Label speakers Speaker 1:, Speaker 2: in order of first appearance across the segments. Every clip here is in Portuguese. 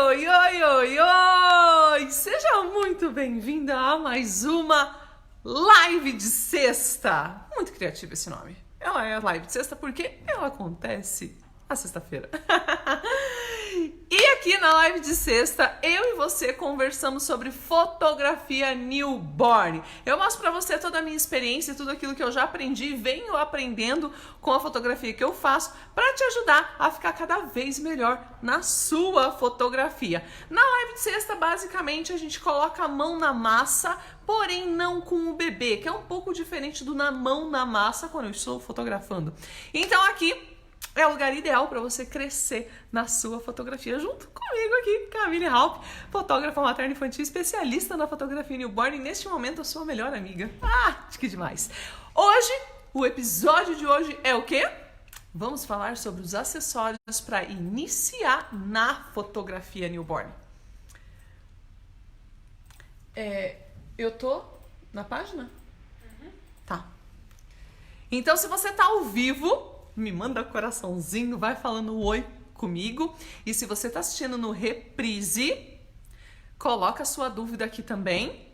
Speaker 1: oi, oi, oi, oi! Seja muito bem-vinda a mais uma live de sexta. Muito criativo esse nome. Ela é live de sexta porque ela acontece na sexta-feira. E aqui na live de sexta, eu e você conversamos sobre fotografia newborn. Eu mostro pra você toda a minha experiência, tudo aquilo que eu já aprendi e venho aprendendo com a fotografia que eu faço para te ajudar a ficar cada vez melhor na sua fotografia. Na live de sexta, basicamente, a gente coloca a mão na massa, porém não com o bebê, que é um pouco diferente do na mão na massa quando eu estou fotografando. Então aqui é o lugar ideal para você crescer na sua fotografia, junto comigo aqui, Camille Halpe, fotógrafa materna infantil, especialista na fotografia newborn e neste momento a sua melhor amiga. Que demais! Hoje, o episódio de hoje é o quê? Vamos falar sobre os acessórios para iniciar na fotografia newborn. Eu tô na página? Tá. Então, se você tá ao vivo, me manda coraçãozinho, vai falando oi comigo. E se você tá assistindo no reprise, coloca a sua dúvida aqui também,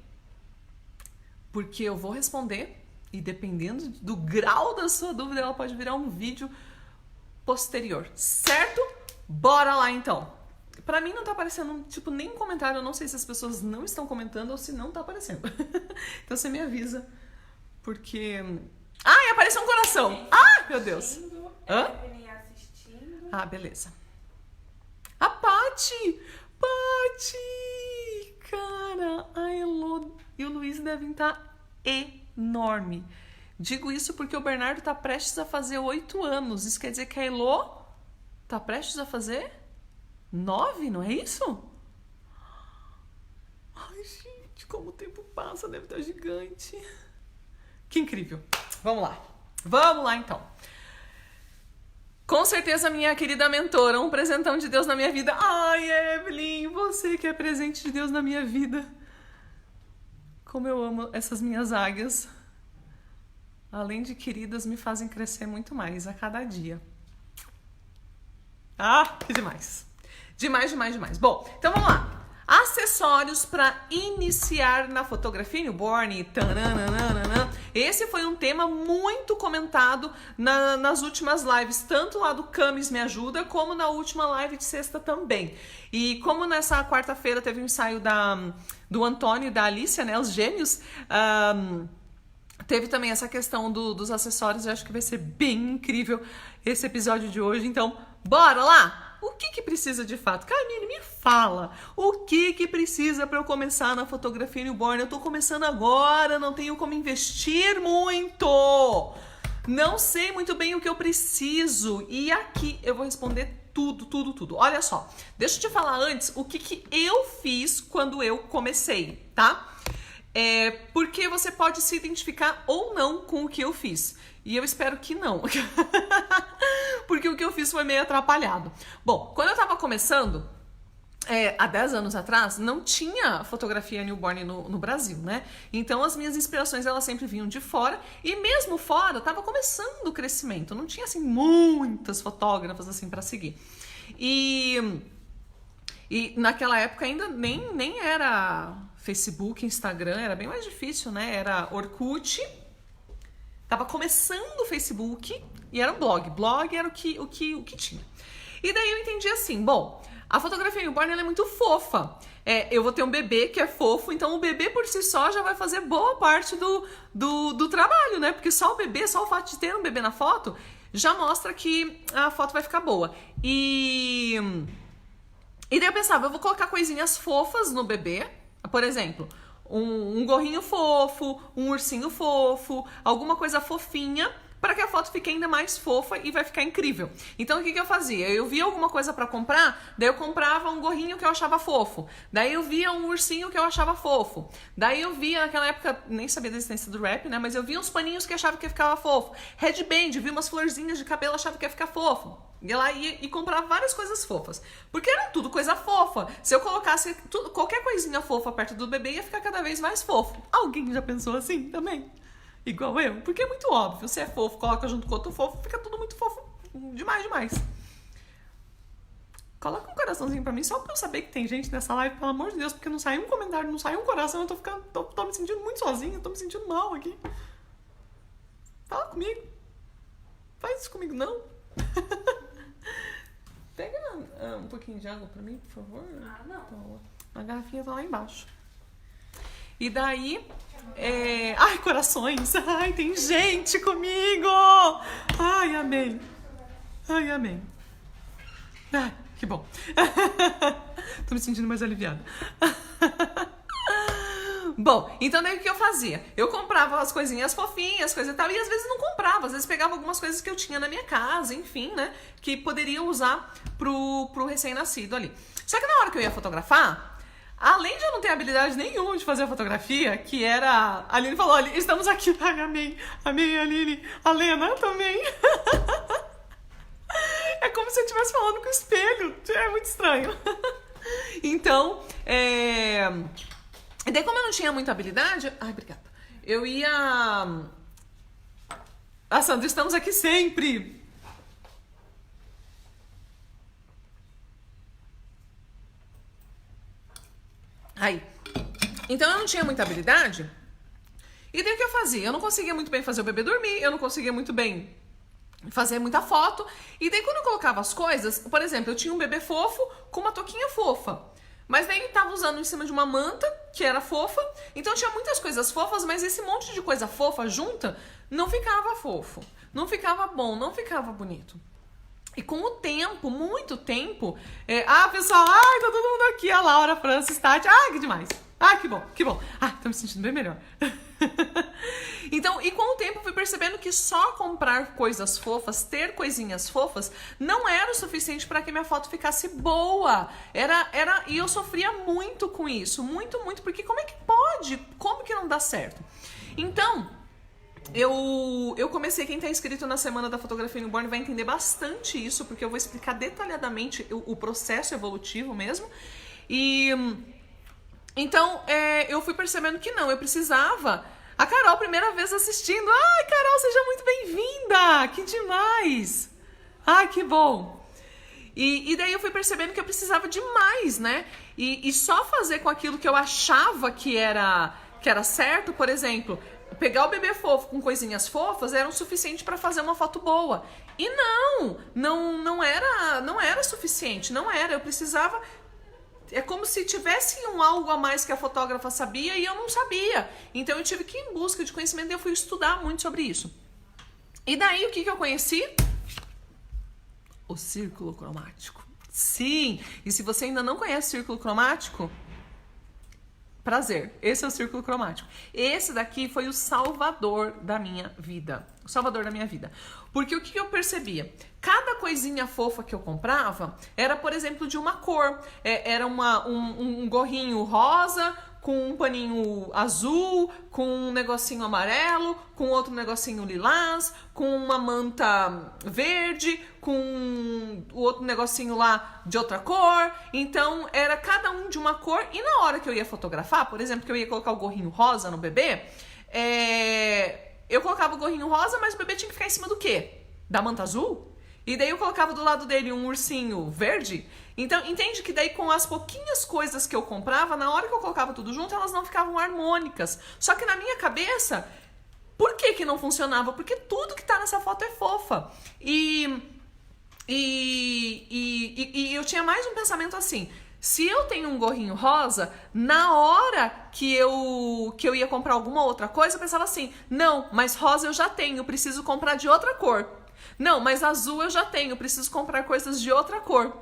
Speaker 1: porque eu vou responder. E dependendo do grau da sua dúvida, ela pode virar um vídeo posterior, certo? Bora lá então. Pra mim não tá aparecendo, tipo, nem comentário. Eu não sei se as pessoas não estão comentando ou se não tá aparecendo. Então você me avisa, porque... e apareceu um coração. Meu Deus. Hã? Ah, beleza. A Paty! Paty! Cara, a Elo e o Luiz devem estar enorme. Digo isso porque o Bernardo tá prestes a fazer 8 anos. Isso quer dizer que a Elo tá prestes a fazer 9, não é isso? Ai, gente, como o tempo passa, deve estar gigante. Que incrível. Vamos lá. Vamos lá, então. Com certeza, minha querida mentora, um presentão de Deus na minha vida. Ai, Evelyn, você que é presente de Deus na minha vida. Como eu amo essas minhas águias. Além de queridas, me fazem crescer muito mais a cada dia. Que demais. Demais, demais, demais. Bom, então vamos lá. Acessórios para iniciar na fotografia newborn. Esse foi um tema muito comentado nas últimas lives, tanto lá do Camis Me Ajuda, como na última live de sexta também. E como nessa quarta-feira teve um ensaio do Antônio e da Alicia, né, os gêmeos, teve também essa questão dos acessórios. Eu acho que vai ser bem incrível esse episódio de hoje, então bora lá! O que precisa de fato? Camille, me fala. O que precisa para eu começar na fotografia newborn? Eu tô começando agora, não tenho como investir muito. Não sei muito bem o que eu preciso. E aqui eu vou responder tudo. Olha só, deixa eu te falar antes o que eu fiz quando eu comecei, tá? Porque você pode se identificar ou não com o que eu fiz. E eu espero que não. Porque o que eu fiz foi meio atrapalhado. Bom, quando eu tava começando, há 10 anos atrás, não tinha fotografia newborn no Brasil, né? Então as minhas inspirações, elas sempre vinham de fora. E mesmo fora, tava começando o crescimento. Não tinha, assim, muitas fotógrafas, assim, pra seguir. E naquela época ainda nem era Facebook, Instagram, era bem mais difícil, né? Era Orkut. Tava começando o Facebook e era um blog. Blog era o que tinha. E daí eu entendi assim, bom, a fotografia newborn ela é muito fofa. Eu vou ter um bebê que é fofo, então o bebê por si só já vai fazer boa parte do trabalho, né? Porque só o fato de ter um bebê na foto já mostra que a foto vai ficar boa. E daí eu pensava, eu vou colocar coisinhas fofas no bebê, por exemplo... Um gorrinho fofo, um ursinho fofo, alguma coisa fofinha para que a foto fique ainda mais fofa e vai ficar incrível. Então o que eu fazia? Eu via alguma coisa para comprar, daí eu comprava um gorrinho que eu achava fofo, daí eu via um ursinho que eu achava fofo, daí eu via, naquela época, nem sabia da existência do rap, né, mas eu via uns paninhos que achava que ficava fofo, headband, via umas florzinhas de cabelo, achava que ia ficar fofo. Ia lá e comprava várias coisas fofas. Porque era tudo coisa fofa. Se eu colocasse qualquer coisinha fofa perto do bebê, ia ficar cada vez mais fofo. Alguém já pensou assim também? Igual eu? Porque é muito óbvio. Se é fofo, coloca junto com outro fofo, fica tudo muito fofo. Demais. Coloca um coraçãozinho pra mim, só pra eu saber que tem gente nessa live, pelo amor de Deus, porque não saiu um comentário, não saiu um coração, eu tô me sentindo muito sozinha, tô me sentindo mal aqui. Fala comigo. Faz isso comigo, não. Pega um pouquinho de água pra mim, por favor.
Speaker 2: Não.
Speaker 1: A garrafinha tá lá embaixo. E daí... Ai, corações! Ai, tem gente comigo! Ai, amém! Ai, amém! Ai, que bom! Tô me sentindo mais aliviada. Bom, então daí o que eu fazia? Eu comprava as coisinhas fofinhas, coisa e tal, e às vezes não comprava, às vezes pegava algumas coisas que eu tinha na minha casa, enfim, né? Que poderia usar pro recém-nascido ali. Só que na hora que eu ia fotografar, além de eu não ter habilidade nenhuma de fazer a fotografia, que era... A Aline falou, olha, estamos aqui. Ai, amém. Amém, Aline. A Lena também. É como se eu estivesse falando com o espelho. É muito estranho. Então, E daí, como eu não tinha muita habilidade... Ai, obrigada. Eu ia... Ah, Sandra, estamos aqui sempre. Aí. Então eu não tinha muita habilidade. E daí o que eu fazia? Eu não conseguia muito bem fazer o bebê dormir, eu não conseguia muito bem fazer muita foto. E daí quando eu colocava as coisas, por exemplo, eu tinha um bebê fofo com uma touquinha fofa. Mas daí tava usando em cima de uma manta, que era fofa. Então tinha muitas coisas fofas, mas esse monte de coisa fofa junta não ficava fofo. Não ficava bom, não ficava bonito. E com o tempo, muito tempo... pessoal, ai, tá todo mundo aqui. A Laura, a Francis, Tati. Ai, que demais. Ai, que bom, que bom. Ai, tô me sentindo bem melhor. Então, e com o tempo fui percebendo que só comprar coisas fofas, ter coisinhas fofas, não era o suficiente para que minha foto ficasse boa. E eu sofria muito com isso. Muito, muito. Porque como é que pode? Como que não dá certo? Então... Eu comecei, quem tá inscrito na Semana da Fotografia Newborn vai entender bastante isso, porque eu vou explicar detalhadamente o processo evolutivo mesmo. E então eu fui percebendo que não, eu precisava. A Carol, primeira vez assistindo. Ai, Carol, seja muito bem-vinda! Que demais! Ai, que bom! E daí eu fui percebendo que eu precisava de mais, né? E só fazer com aquilo que eu achava que era certo, por exemplo... Pegar o bebê fofo com coisinhas fofas era o suficiente para fazer uma foto boa. E não era suficiente, não era. Eu precisava... É como se tivesse algo a mais que a fotógrafa sabia e eu não sabia. Então eu tive que ir em busca de conhecimento e eu fui estudar muito sobre isso. E daí o que eu conheci? O círculo cromático. Sim! E se você ainda não conhece o círculo cromático... Prazer, esse é o círculo cromático. Esse daqui foi o salvador da minha vida. O salvador da minha vida. Porque o que eu percebia? Cada coisinha fofa que eu comprava era, por exemplo, de uma cor. Era um gorrinho rosa, com um paninho azul, com um negocinho amarelo, com outro negocinho lilás, com uma manta verde, com o outro negocinho lá de outra cor. Então, era cada um de uma cor. E na hora que eu ia fotografar, por exemplo, que eu ia colocar o gorrinho rosa no bebê, eu colocava o gorrinho rosa, mas o bebê tinha que ficar em cima do quê? Da manta azul? E daí eu colocava do lado dele um ursinho verde. Então, entende que daí com as pouquinhas coisas que eu comprava, na hora que eu colocava tudo junto, elas não ficavam harmônicas. Só que na minha cabeça, por que não funcionava? Porque tudo que tá nessa foto é fofa. E eu tinha mais um pensamento assim... Se eu tenho um gorrinho rosa, na hora que eu ia comprar alguma outra coisa, eu pensava assim, não, mas rosa eu já tenho, preciso comprar de outra cor. Não, mas azul eu já tenho, preciso comprar coisas de outra cor.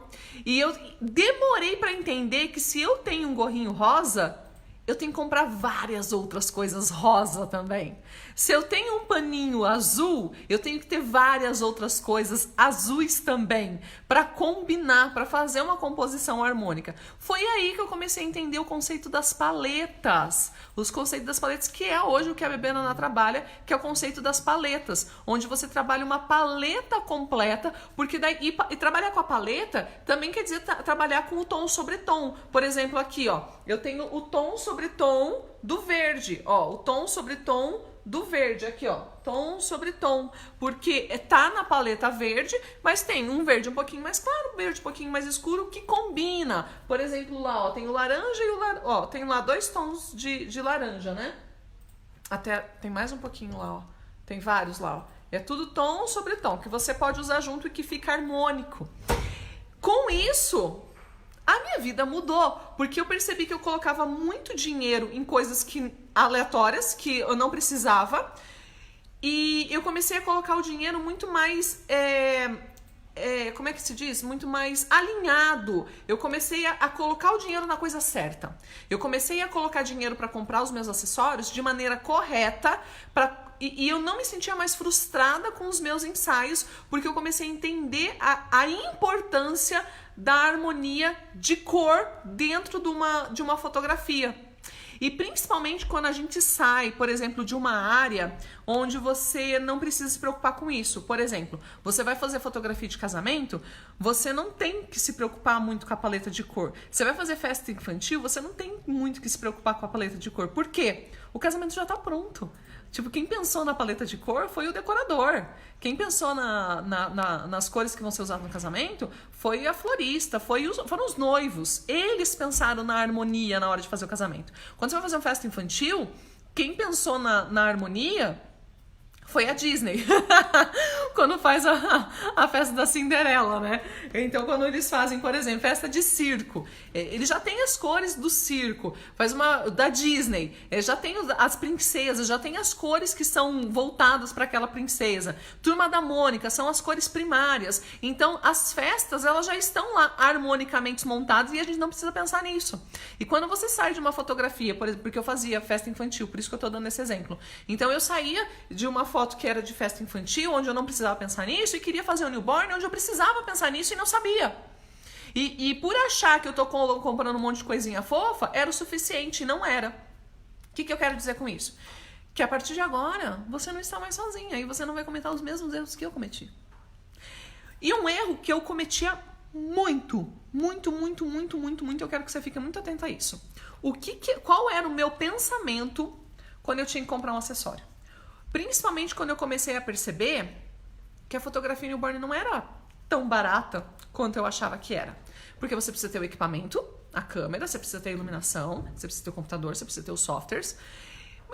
Speaker 1: E eu demorei para entender que se eu tenho um gorrinho rosa, eu tenho que comprar várias outras coisas rosa também. Se eu tenho um paninho azul, eu tenho que ter várias outras coisas azuis também, para combinar, para fazer uma composição harmônica. Foi aí que eu comecei a entender o conceito das paletas. Os conceitos das paletas, que é hoje o que a Bebê Naná trabalha, que é o conceito das paletas, onde você trabalha uma paleta completa, porque daí, e trabalhar com a paleta também quer dizer trabalhar com o tom sobre tom. Por exemplo, aqui, ó, eu tenho o tom sobre tom do verde, ó, o tom sobre tom do verde aqui, ó, tom sobre tom, porque tá na paleta verde, mas tem um verde um pouquinho mais claro, um verde um pouquinho mais escuro que combina. Por exemplo, lá, ó, tem o laranja e o ó, tem lá 2 tons de laranja, né? Até tem mais um pouquinho lá, ó. Tem vários lá, ó. É tudo tom sobre tom, que você pode usar junto e que fica harmônico. Com isso, a minha vida mudou, porque eu percebi que eu colocava muito dinheiro em coisas aleatórias, que eu não precisava, e eu comecei a colocar o dinheiro muito mais, como é que se diz? Muito mais alinhado. Eu comecei a colocar o dinheiro na coisa certa. Eu comecei a colocar dinheiro para comprar os meus acessórios de maneira correta, e eu não me sentia mais frustrada com os meus ensaios, porque eu comecei a entender a importância da harmonia de cor dentro de uma fotografia. E principalmente quando a gente sai, por exemplo, de uma área onde você não precisa se preocupar com isso. Por exemplo, você vai fazer fotografia de casamento, você não tem que se preocupar muito com a paleta de cor. Você vai fazer festa infantil, você não tem muito que se preocupar com a paleta de cor. Por quê? O casamento já tá pronto. Tipo, quem pensou na paleta de cor foi o decorador. Quem pensou nas cores que vão ser usadas no casamento foi a florista, foram os noivos. Eles pensaram na harmonia na hora de fazer o casamento. Quando você vai fazer uma festa infantil, quem pensou na harmonia foi a Disney. Quando faz a festa da Cinderela, né? Então, quando eles fazem, por exemplo, festa de circo, eles já têm as cores do circo. Faz uma da Disney, já tem as princesas, já tem as cores que são voltadas para aquela princesa. Turma da Mônica são as cores primárias. Então, as festas, elas já estão lá harmonicamente montadas e a gente não precisa pensar nisso. E quando você sai de uma fotografia, por exemplo, porque eu fazia festa infantil, por isso que eu tô dando esse exemplo. Então, eu saía de uma foto que era de festa infantil, onde eu não precisava pensar nisso, e queria fazer um newborn, onde eu precisava pensar nisso e não sabia. E por achar que eu tô comprando um monte de coisinha fofa, era o suficiente, e não era. O que eu quero dizer com isso? Que a partir de agora, você não está mais sozinha, e você não vai cometer os mesmos erros que eu cometi. E um erro que eu cometia muito, eu quero que você fique muito atento a isso. Qual era o meu pensamento quando eu tinha que comprar um acessório? Principalmente quando eu comecei a perceber que a fotografia newborn não era tão barata quanto eu achava que era. Porque você precisa ter o equipamento, a câmera, você precisa ter a iluminação, você precisa ter o computador, você precisa ter os softwares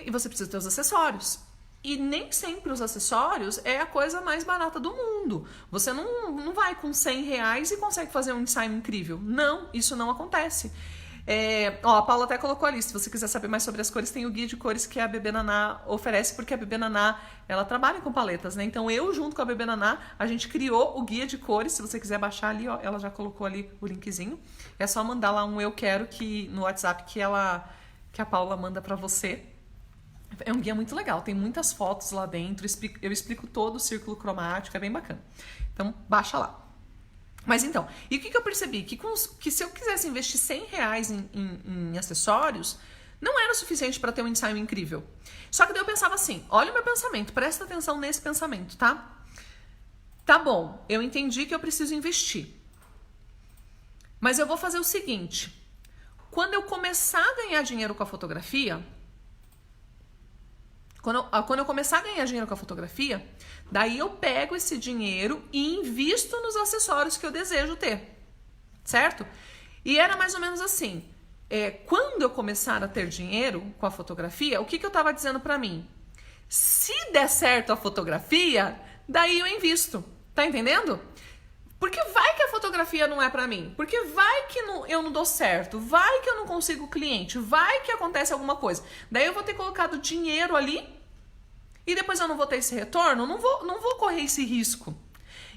Speaker 1: e você precisa ter os acessórios. E nem sempre os acessórios é a coisa mais barata do mundo. Você não vai com R$100 e consegue fazer um ensaio incrível. Não, isso não acontece. A Paula até colocou ali, se você quiser saber mais sobre as cores, tem o guia de cores que a Bebê Naná oferece, porque a Bebê Naná, ela trabalha com paletas, né? Então eu, junto com a Bebê Naná, a gente criou o guia de cores. Se você quiser baixar ali, ó, ela já colocou ali o linkzinho. É só mandar lá um eu quero no WhatsApp que a Paula manda pra você. É um guia muito legal, tem muitas fotos lá dentro, eu explico todo o círculo cromático, é bem bacana. Então baixa lá. Mas então, e o que eu percebi? Que se eu quisesse investir R$100 em acessórios, não era o suficiente para ter um ensaio incrível. Só que daí eu pensava assim, olha o meu pensamento, presta atenção nesse pensamento, tá? Tá bom, eu entendi que eu preciso investir. Mas eu vou fazer o seguinte, quando eu começar a ganhar dinheiro com a fotografia, quando eu começar a ganhar dinheiro com a fotografia, daí eu pego esse dinheiro e invisto nos acessórios que eu desejo ter, certo? E era mais ou menos assim, quando eu começar a ter dinheiro com a fotografia, o que eu estava dizendo para mim? Se der certo a fotografia, daí eu invisto, tá entendendo? Porque vai que a fotografia não é pra mim, porque vai que eu não dou certo, vai que eu não consigo cliente, vai que acontece alguma coisa. Daí eu vou ter colocado dinheiro ali e depois eu não vou ter esse retorno, não vou correr esse risco.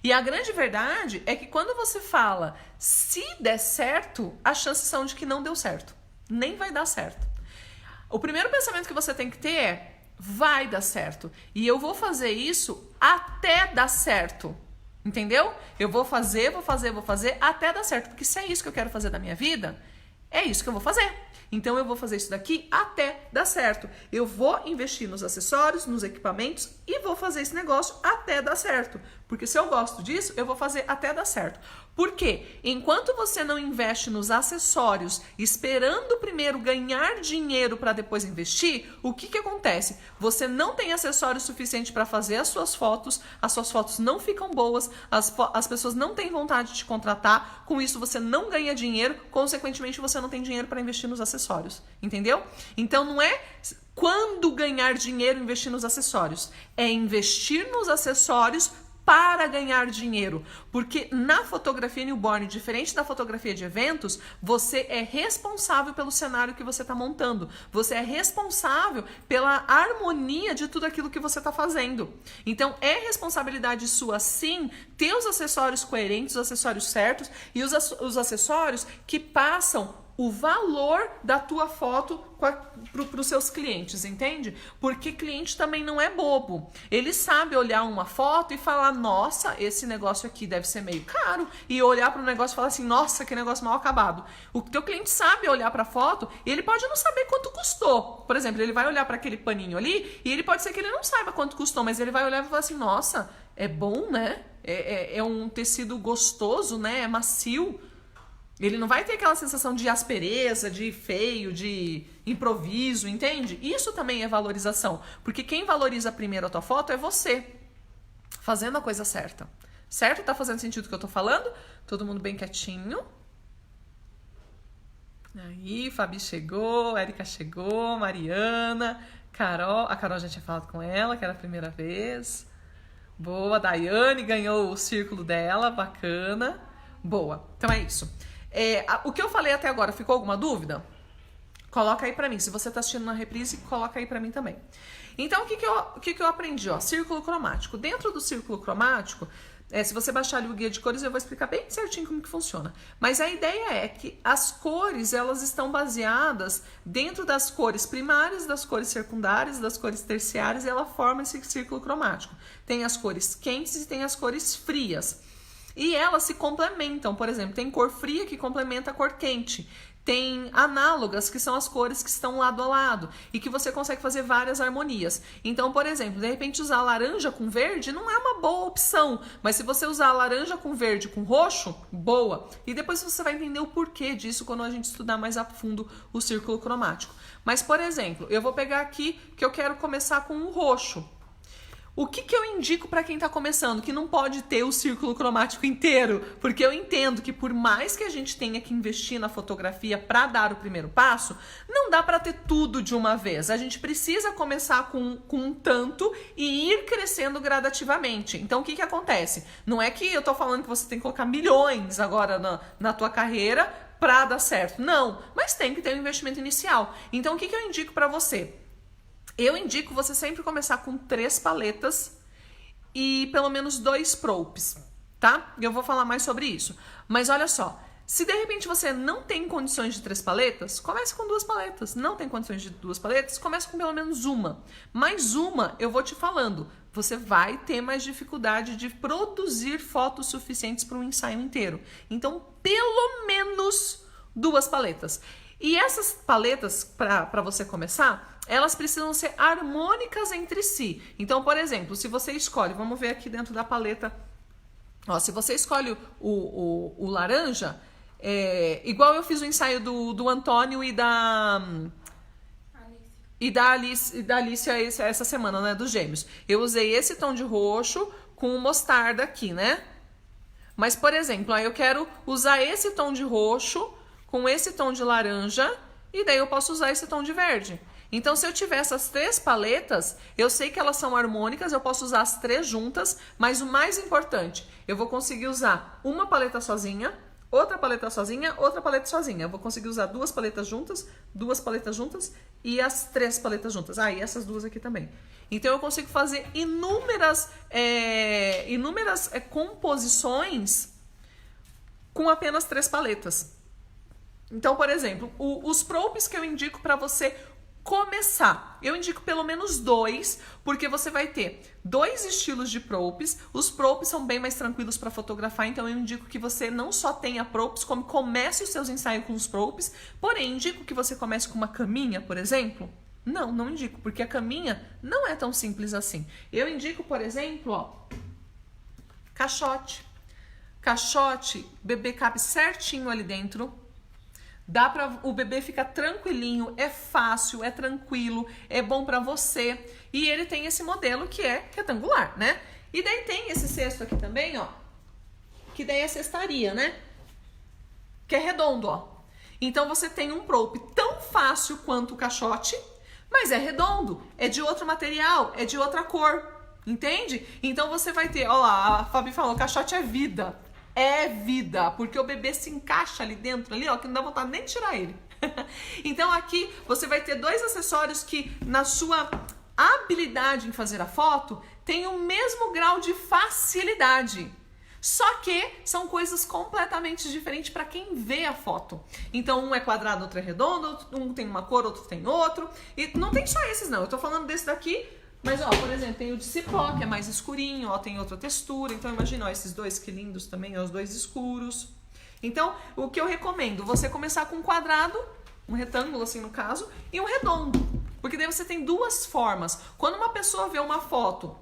Speaker 1: E a grande verdade é que quando você fala se der certo, as chances são de que não deu certo, nem vai dar certo. O primeiro pensamento que você tem que ter é, vai dar certo, e eu vou fazer isso até dar certo. Entendeu? Eu vou fazer até dar certo. Porque se é isso que eu quero fazer da minha vida, é isso que eu vou fazer. Então eu vou fazer isso daqui até dar certo. Eu vou investir nos acessórios, nos equipamentos e vou fazer esse negócio até dar certo. Porque se eu gosto disso, eu vou fazer até dar certo. Por quê? Enquanto você não investe nos acessórios, esperando primeiro ganhar dinheiro para depois investir, o que acontece? Você não tem acessório suficiente para fazer as suas fotos não ficam boas, as pessoas não têm vontade de te contratar, com isso você não ganha dinheiro, consequentemente você não tem dinheiro para investir nos acessórios, entendeu? Então não é quando ganhar dinheiro investir nos acessórios, é investir nos acessórios para ganhar dinheiro, porque na fotografia newborn, diferente da fotografia de eventos, você é responsável pelo cenário que você está montando, você é responsável pela harmonia de tudo aquilo que você está fazendo. Então é responsabilidade sua sim ter os acessórios coerentes, os acessórios certos e os acessórios que passam o valor da tua foto para os seus clientes, entende? Porque cliente também não é bobo. Ele sabe olhar uma foto e falar, nossa, esse negócio aqui deve ser meio caro. E olhar para o negócio e falar assim, nossa, que negócio mal acabado. O teu cliente sabe olhar para a foto e ele pode não saber quanto custou. Por exemplo, ele vai olhar para aquele paninho ali e ele pode ser que ele não saiba quanto custou, mas ele vai olhar e falar assim, nossa, é bom, né? É um tecido gostoso, né? É macio. Ele não vai ter aquela sensação de aspereza, de feio, de improviso, entende? Isso também é valorização. Porque quem valoriza primeiro a tua foto é você, fazendo a coisa certa. Certo? Tá fazendo sentido o que eu tô falando? Todo mundo bem quietinho. Aí, Fabi chegou, Érica chegou, Mariana, Carol. A Carol já tinha falado com ela, que era a primeira vez. Boa, Daiane ganhou o círculo dela, bacana. Boa, então é isso. O que eu falei até agora, ficou alguma dúvida? Coloca aí pra mim. Se você tá assistindo na reprise, coloca aí pra mim também. Então, o que eu aprendi? Ó, círculo cromático. Dentro do círculo cromático, se você baixar ali o guia de cores, eu vou explicar bem certinho como que funciona. Mas a ideia é que as cores, elas estão baseadas dentro das cores primárias, das cores secundárias, das cores terciárias, e ela forma esse círculo cromático. Tem as cores quentes e tem as cores frias. E elas se complementam, por exemplo, tem cor fria que complementa a cor quente. Tem análogas, que são as cores que estão lado a lado e que você consegue fazer várias harmonias. Então, por exemplo, de repente usar laranja com verde não é uma boa opção, mas se você usar laranja com verde com roxo, boa. E depois você vai entender o porquê disso quando a gente estudar mais a fundo o círculo cromático. Mas, por exemplo, eu vou pegar aqui que eu quero começar com um roxo. O que eu indico para quem está começando? Que não pode ter o círculo cromático inteiro, porque eu entendo que por mais que a gente tenha que investir na fotografia para dar o primeiro passo, não dá para ter tudo de uma vez. A gente precisa começar com um tanto e ir crescendo gradativamente. Então o que acontece? Não é que eu estou falando que você tem que colocar milhões agora na tua carreira para dar certo. Não, mas tem que ter um investimento inicial. Então o que eu indico para você? Eu indico você sempre começar com 3 paletas e pelo menos 2 props, tá? Eu vou falar mais sobre isso. Mas olha só, se de repente você não tem condições de 3 paletas, comece com 2 paletas. Não tem condições de 2 paletas, comece com pelo menos uma. Mais uma, eu vou te falando, você vai ter mais dificuldade de produzir fotos suficientes para um ensaio inteiro. Então, pelo menos 2 paletas. E essas paletas, para você começar, elas precisam ser harmônicas entre si. Então, por exemplo, se você escolhe, vamos ver aqui dentro da paleta, ó, se você escolhe o laranja, igual eu fiz o ensaio do Antônio e da Alicia essa semana, né, dos gêmeos. Eu usei esse tom de roxo com mostarda aqui, né? Mas, por exemplo, aí eu quero usar esse tom de roxo com esse tom de laranja e daí eu posso usar esse tom de verde. Então, se eu tiver essas 3 paletas, eu sei que elas são harmônicas, eu posso usar as 3 juntas, mas o mais importante, eu vou conseguir usar uma paleta sozinha, outra paleta sozinha, outra paleta sozinha. Eu vou conseguir usar 2 paletas juntas e as 3 paletas juntas. Ah, e essas 2 aqui também. Então, eu consigo fazer inúmeras composições com apenas 3 paletas. Então, por exemplo, os props que eu indico para você começar, eu indico pelo menos 2, porque você vai ter 2 estilos de props. Os props são bem mais tranquilos para fotografar, então eu indico que você não só tenha props, como comece os seus ensaios com os props. Porém, indico que você comece com uma caminha, por exemplo. Não, não indico, porque a caminha não é tão simples assim. Eu indico, por exemplo, ó, caixote. Caixote, bebê cabe certinho ali dentro. Dá para o bebê ficar tranquilinho, é fácil, é tranquilo, é bom para você. E ele tem esse modelo que é retangular, né? E daí tem esse cesto aqui também, ó, que daí é cestaria, né? Que é redondo, ó. Então você tem um probe tão fácil quanto o caixote, mas é redondo, é de outro material, é de outra cor, entende? Então você vai ter, ó lá, a Fabi falou, caixote é vida. É vida, porque o bebê se encaixa ali dentro, ali, ó, que não dá vontade nem de tirar ele. Então aqui você vai ter dois acessórios que na sua habilidade em fazer a foto tem o mesmo grau de facilidade. Só que são coisas completamente diferentes para quem vê a foto. Então um é quadrado, outro é redondo, um tem uma cor, outro tem outro. E não tem só esses não, eu tô falando desse daqui. Mas, ó, por exemplo, tem o de cipó, que é mais escurinho, ó, tem outra textura. Então, imagina, ó, esses dois que lindos também, ó, os dois escuros. Então, o que eu recomendo, você começar com um quadrado, um retângulo, assim, no caso, e um redondo. Porque daí você tem duas formas. Quando uma pessoa vê uma foto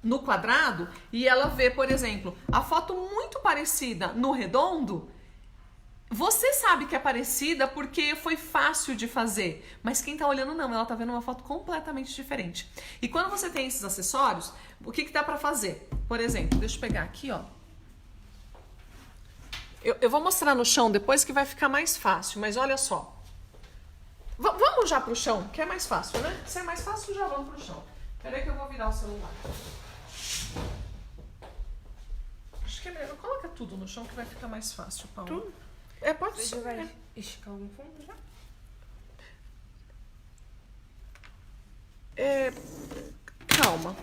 Speaker 1: no quadrado e ela vê, por exemplo, a foto muito parecida no redondo, você sabe que é parecida porque foi fácil de fazer, mas quem tá olhando não, ela tá vendo uma foto completamente diferente. E quando você tem esses acessórios, o que dá pra fazer? Por exemplo, deixa eu pegar aqui, ó. Eu vou mostrar no chão depois que vai ficar mais fácil, mas olha só. Vamos já pro chão, que é mais fácil, né? Se é mais fácil, já vamos pro chão. Peraí que eu vou virar o celular. Acho que é melhor. Coloca tudo no chão que vai ficar mais fácil, Paula.
Speaker 2: Tudo?
Speaker 1: É, pode
Speaker 2: Você
Speaker 1: ser.
Speaker 2: vai esticar no fundo já?
Speaker 1: Calma.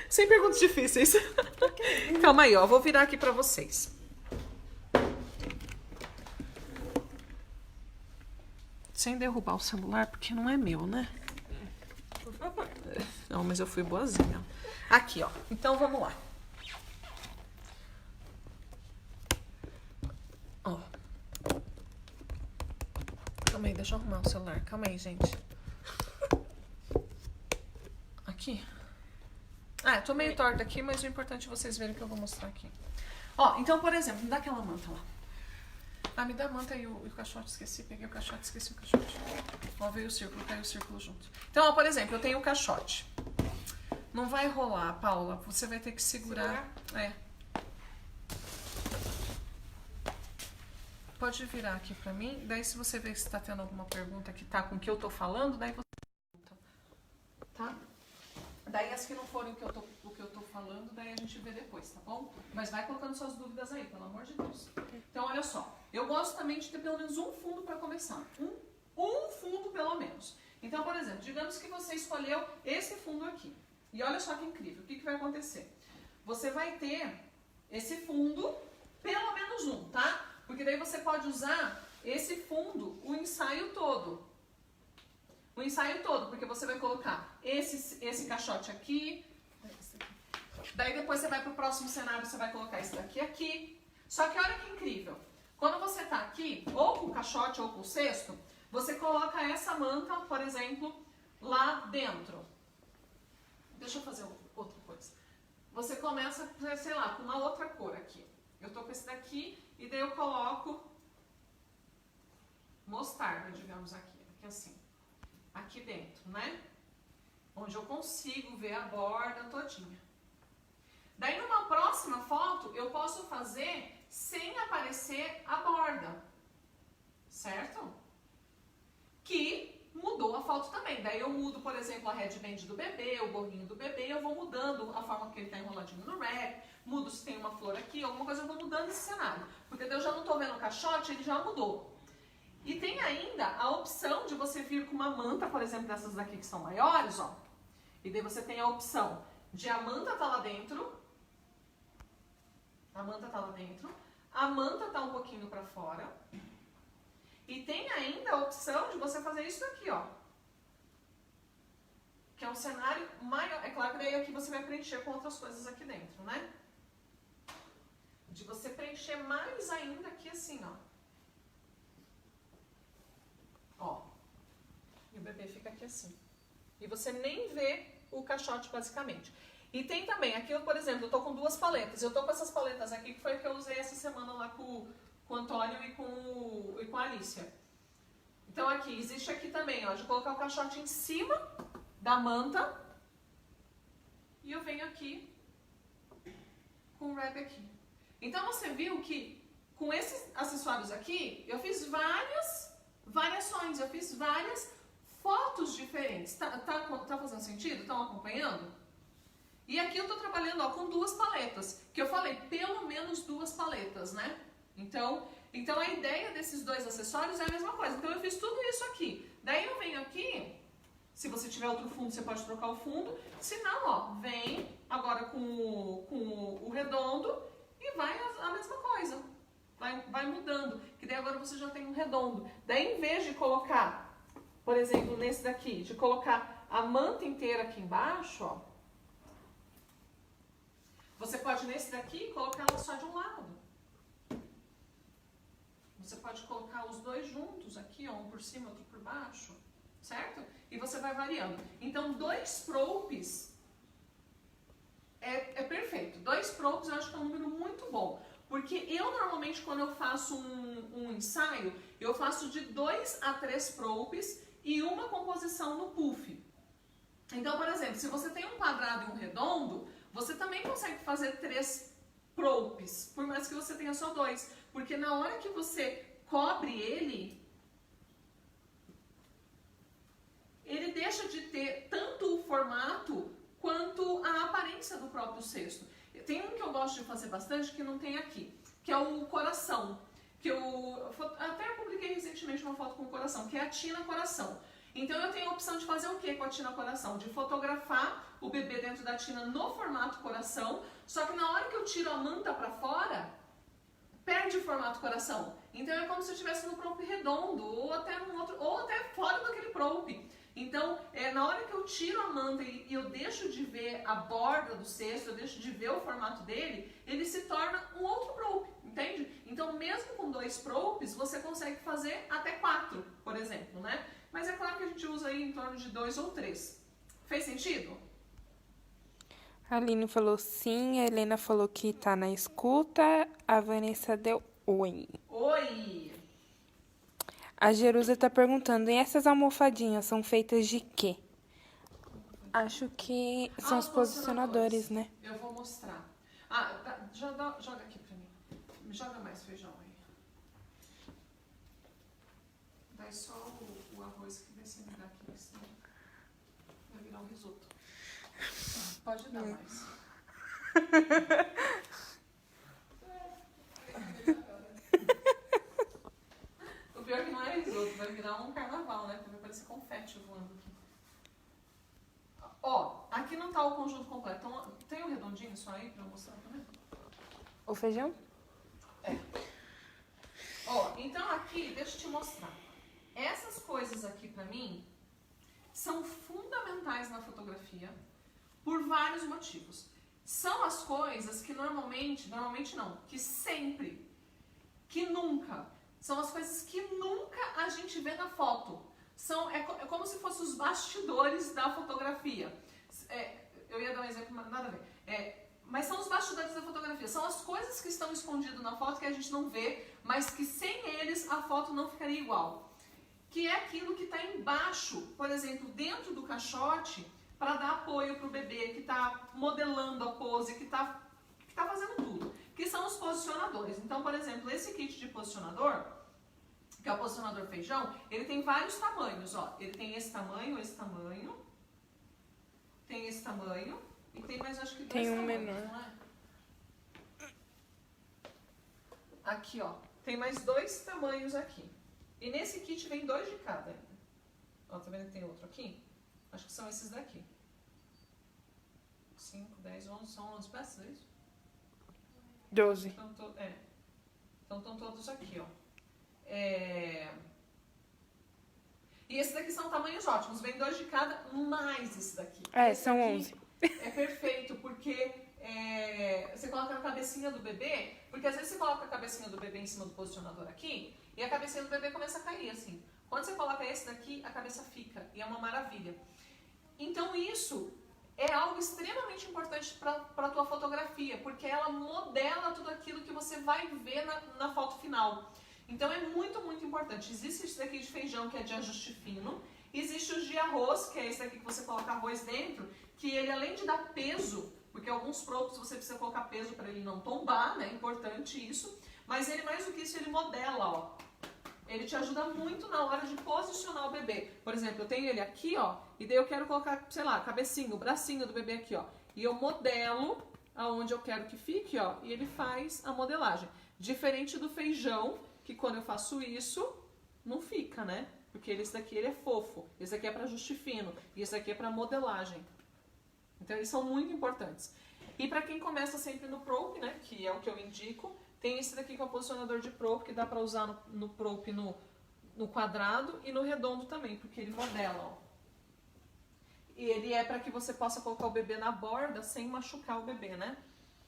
Speaker 1: Sem perguntas difíceis. Calma aí, ó. Vou virar aqui pra vocês. Sem derrubar o celular, porque não é meu, né?
Speaker 2: Por favor.
Speaker 1: Não, mas eu fui boazinha. Aqui, ó. Então, vamos lá. Ó. Calma aí, deixa eu arrumar o celular. Calma aí, gente. Aqui. Ah, eu tô meio torta aqui, mas o importante é vocês verem que eu vou mostrar aqui. Ó, então, por exemplo, me dá aquela manta lá. Ah, me dá a manta e o caixote, esqueci. Peguei o caixote, esqueci o caixote. Ó, veio o círculo, caiu o círculo junto. Então, ó, por exemplo, eu tenho o caixote. Não vai rolar, Paula. Você vai ter que segurar. É. Pode virar aqui pra mim. Daí, se você ver se tá tendo alguma pergunta que tá com o que eu tô falando, daí você pergunta. Tá? Daí, as que não forem o que eu tô falando, daí a gente vê depois, tá bom? Mas vai colocando suas dúvidas aí, pelo amor de Deus. Então, olha só. Eu gosto também de ter pelo menos um fundo pra começar. Um fundo, pelo menos. Então, por exemplo, digamos que você escolheu esse fundo aqui. E olha só que incrível. O que vai acontecer? Você vai ter esse fundo, pelo menos um, tá? Porque daí você pode usar esse fundo o ensaio todo. O ensaio todo, porque você vai colocar esse caixote aqui. Daí depois você vai pro próximo cenário, você vai colocar esse daqui aqui. Só que olha que incrível. Quando você tá aqui, ou com o caixote ou com o cesto, você coloca essa manta, por exemplo, lá dentro. Deixa eu fazer outra coisa. Você começa, sei lá, com uma outra cor aqui. Eu tô com esse daqui e daí eu coloco mostarda, digamos aqui assim. Aqui dentro, né? Onde eu consigo ver a borda todinha. Daí numa próxima foto eu posso fazer sem aparecer a borda, certo? Que mudou a foto também. Daí eu mudo, por exemplo, a headband do bebê, o gorrinho do bebê, eu vou mudando a forma que ele tá enroladinho no wrap, mudo se tem uma flor aqui, alguma coisa eu vou mudando esse cenário. Porque daí eu já não tô vendo o caixote, ele já mudou. E tem ainda a opção de você vir com uma manta, por exemplo, dessas daqui que são maiores, ó. E daí você tem a opção de a manta tá lá dentro. A manta tá lá dentro. A manta tá um pouquinho pra fora. E tem ainda a opção de você fazer isso aqui, ó. Que é um cenário maior. É claro que daí aqui você vai preencher com outras coisas aqui dentro, né? De você preencher mais ainda aqui assim, ó. bebê fica aqui assim. E você nem vê o caixote, basicamente. E tem também, aqui eu, por exemplo, eu tô com duas paletas. Eu tô com essas paletas aqui, que foi a que eu usei essa semana lá com o Antônio e com a Alicia. Então aqui, existe aqui também, ó, de colocar o caixote em cima da manta. E eu venho aqui com o wrap aqui. Então você viu que com esses acessórios aqui, eu fiz várias variações, eu fiz várias fotos diferentes. Tá fazendo sentido? Estão acompanhando? E aqui eu tô trabalhando, ó, com duas paletas, que eu falei, pelo menos duas paletas, né? Então a ideia desses dois acessórios é a mesma coisa. Então eu fiz tudo isso aqui. Daí eu venho aqui, se você tiver outro fundo, você pode trocar o fundo. Se não, ó, vem agora com o redondo e vai a mesma coisa. Vai mudando. Que daí agora você já tem um redondo. Daí em vez de colocar, por exemplo, nesse daqui, de colocar a manta inteira aqui embaixo, ó, você pode nesse daqui colocar ela só de um lado. Você pode colocar os dois juntos aqui, ó, um por cima, outro por baixo, certo? E você vai variando. Então, 2 propes é perfeito. 2 propes eu acho que é um número muito bom. Porque eu normalmente, quando eu faço um ensaio, eu faço de 2 a 3 propes e uma composição no puff. Então, por exemplo, se você tem um quadrado e um redondo, você também consegue fazer 3 propes, por mais que você tenha só 2. Porque na hora que você cobre ele deixa de ter tanto o formato quanto a aparência do próprio cesto. Tem um que eu gosto de fazer bastante que não tem aqui, que é o coração. Que eu até publiquei recentemente uma foto com o coração, que é a Tina Coração. Então eu tenho a opção de fazer o que com a Tina Coração? De fotografar o bebê dentro da tina no formato coração, só que na hora que eu tiro a manta pra fora, perde o formato coração. Então é como se eu estivesse no prope redondo, ou até num outro, ou até fora daquele prope. Então, na hora que eu tiro a manta e eu deixo de ver a borda do cesto, eu deixo de ver o formato dele, ele se torna um outro prope, entende? Então, mesmo com 2 propes, você consegue fazer até 4, por exemplo, né? Mas é claro que a gente usa aí em torno de 2 ou 3. Fez sentido?
Speaker 3: A Aline falou sim, a Helena falou que tá na escuta, a Vanessa deu oi.
Speaker 1: Oi!
Speaker 3: A Jerusa tá perguntando, e essas almofadinhas são feitas de quê? Acho que são os posicionadores, né?
Speaker 1: Eu vou mostrar. Joga aqui pra mim. Joga mais feijão aí. Dá só o arroz que vai ser me dar aqui, senão vai virar um risoto. Pode dar mais. O pior é que não é risoto, vai virar um carnaval, né? Porque vai parecer confete voando aqui. Ó, aqui não tá o conjunto completo. Então, tem um redondinho só aí pra eu mostrar também?
Speaker 3: O feijão?
Speaker 1: É. Ó, então aqui, deixa eu te mostrar. Essas coisas aqui pra mim são fundamentais na fotografia por vários motivos. São as coisas que normalmente não, que sempre, que nunca, são as coisas que nunca a gente vê na foto. É como se fossem os bastidores da fotografia. Eu ia dar um exemplo, mas nada a ver. Mas são os bastidores da fotografia. São as coisas que estão escondidas na foto que a gente não vê, mas que sem eles a foto não ficaria igual. Que é aquilo que está embaixo, por exemplo, dentro do caixote, para dar apoio para o bebê, que está modelando a pose, que tá fazendo tudo. Que são os posicionadores. Então, por exemplo, esse kit de posicionador, que é o posicionador feijão, ele tem vários tamanhos, ó. Ele tem esse tamanho, tem esse tamanho, e tem mais, acho que 2
Speaker 3: Tem um
Speaker 1: tamanhos,
Speaker 3: menor.
Speaker 1: não é? Aqui, ó. Tem mais 2 tamanhos aqui. E nesse kit vem 2 de cada ainda. Ó, tá vendo que tem outro aqui? Acho que são esses daqui. 5, 10, 11, são 11 peças, é isso?
Speaker 3: 12.
Speaker 1: Então estão todos aqui, ó. E esses daqui são tamanhos ótimos. Vem 2 de cada, mais esse daqui. Esse
Speaker 3: são
Speaker 1: aqui
Speaker 3: 11.
Speaker 1: É perfeito, porque você coloca na cabecinha do bebê, porque às vezes você coloca a cabecinha do bebê em cima do posicionador aqui, e a cabecinha do bebê começa a cair, assim. Quando você coloca esse daqui, a cabeça fica, e é uma maravilha. Então isso é algo extremamente importante para a tua fotografia, porque ela modela tudo aquilo que você vai ver na foto final. Então é muito, muito importante. Existe esse daqui de feijão, que é de ajuste fino. Existe os de arroz, que é esse daqui que você coloca arroz dentro, que ele, além de dar peso, porque alguns produtos você precisa colocar peso para ele não tombar, né? É importante isso. Mas ele, mais do que isso, ele modela, ó. Ele te ajuda muito na hora de posicionar o bebê. Por exemplo, eu tenho ele aqui, ó, e daí eu quero colocar, sei lá, a cabecinha, o bracinho do bebê aqui, ó. E eu modelo aonde eu quero que fique, ó, e ele faz a modelagem. Diferente do feijão, que quando eu faço isso, não fica, né? Porque esse daqui ele é fofo, esse daqui é para ajuste fino, e esse daqui é para modelagem. Então eles são muito importantes. E para quem começa sempre no Prop, né, que é o que eu indico, tem esse daqui que é o posicionador de Prop, que dá para usar no Prop no quadrado e no redondo também, porque ele modela, ó. E ele é para que você possa colocar o bebê na borda sem machucar o bebê, né?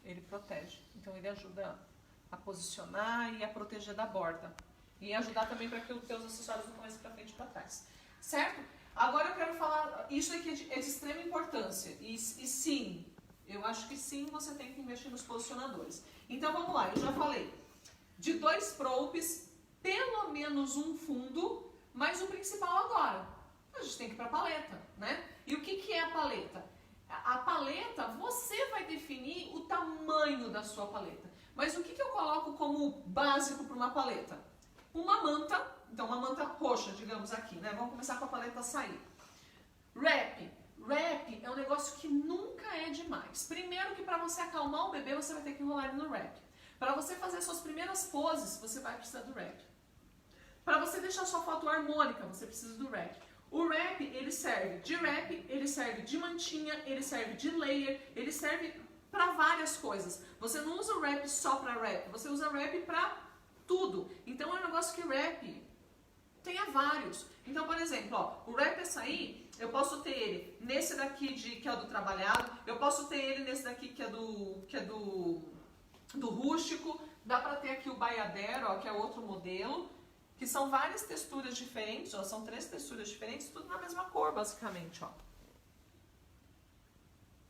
Speaker 1: Ele protege. Então ele ajuda a posicionar e a proteger da borda. E ajudar também para que os teus acessórios não comecem para frente e para trás. Certo? Agora eu quero falar, isso aqui é de extrema importância. E sim, eu acho que sim, você tem que investir nos posicionadores. Então vamos lá, eu já falei de 2 props, pelo menos um fundo, mas o principal agora, a gente tem que ir para a paleta, né? E o que é a paleta? A paleta, você vai definir o tamanho da sua paleta. Mas o que eu coloco como básico para uma paleta? Uma manta, então uma manta roxa, digamos aqui, né? Vamos começar com a paleta sair. Wrap. Wrap é um negócio que nunca é demais. Primeiro que para você acalmar o bebê, você vai ter que enrolar ele no wrap. Para você fazer suas primeiras poses, você vai precisar do wrap. Para você deixar sua foto harmônica, você precisa do wrap. O wrap, ele serve de wrap, ele serve de mantinha, ele serve de layer, ele serve para várias coisas. Você não usa o wrap só para wrap, você usa wrap para tudo. Então é um negócio que wrap tenha vários. Então, por exemplo, ó, o wrap açaí, eu posso ter ele nesse daqui que é o do trabalhado, eu posso ter ele nesse daqui que é do rústico, dá pra ter aqui o baiadeiro, ó, que é outro modelo, que são várias texturas diferentes, ó, são 3 texturas diferentes, tudo na mesma cor, basicamente, ó.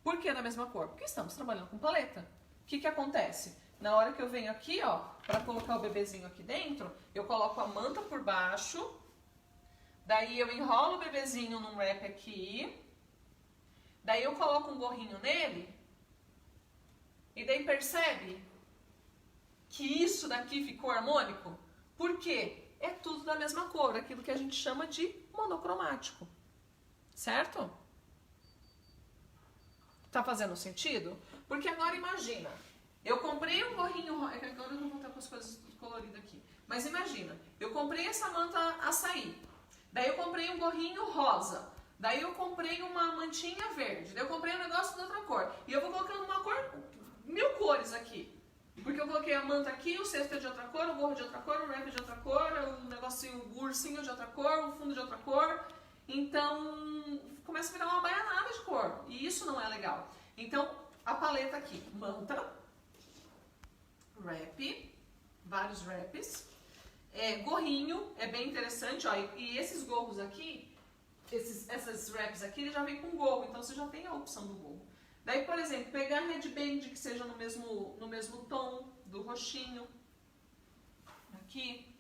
Speaker 1: Por que na mesma cor? Porque estamos trabalhando com paleta. O que acontece? Na hora que eu venho aqui, ó, pra colocar o bebezinho aqui dentro, eu coloco a manta por baixo, daí eu enrolo o bebezinho num wrap aqui, daí eu coloco um gorrinho nele, e daí percebe que isso daqui ficou harmônico? Por quê? É tudo da mesma cor, aquilo que a gente chama de monocromático. Certo? Tá fazendo sentido? Porque agora imagina, eu comprei um gorrinho, é que agora eu não vou estar com as coisas coloridas aqui, mas imagina, eu comprei essa manta açaí, daí eu comprei um gorrinho rosa, daí eu comprei uma mantinha verde, daí eu comprei um negócio de outra cor, e eu vou colocando uma cor, 1000 cores aqui. Porque eu coloquei a manta aqui, o cesto é de outra cor, o gorro de outra cor, o wrap de outra cor, o negocinho, o ursinho de outra cor, o fundo de outra cor. Então, começa a virar uma baianada de cor. E isso não é legal. Então, a paleta aqui, manta, wrap, vários wraps. Gorrinho, é bem interessante, ó. E esses gorros aqui, essas wraps aqui, ele já vem com gorro. Então, você já tem a opção do gorro. Daí, por exemplo, pegar headband que seja no mesmo tom do roxinho. Aqui.